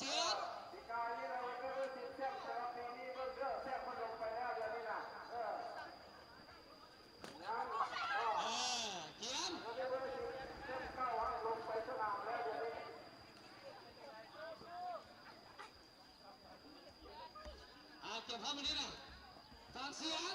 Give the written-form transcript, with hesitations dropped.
สียงปีกายนี่เราก็เริ่มติดแซ่บแต่ว่าปีนี้ก็เริ่มแซ่บมันลงไปแล้วเดี๋ยวนี้นะยังเขียนเราได้เริ่มติดแซ่บเข้าลงไปสนามแล้วเดี๋ยวนี้เก็บภาพมาดินะตามเสียง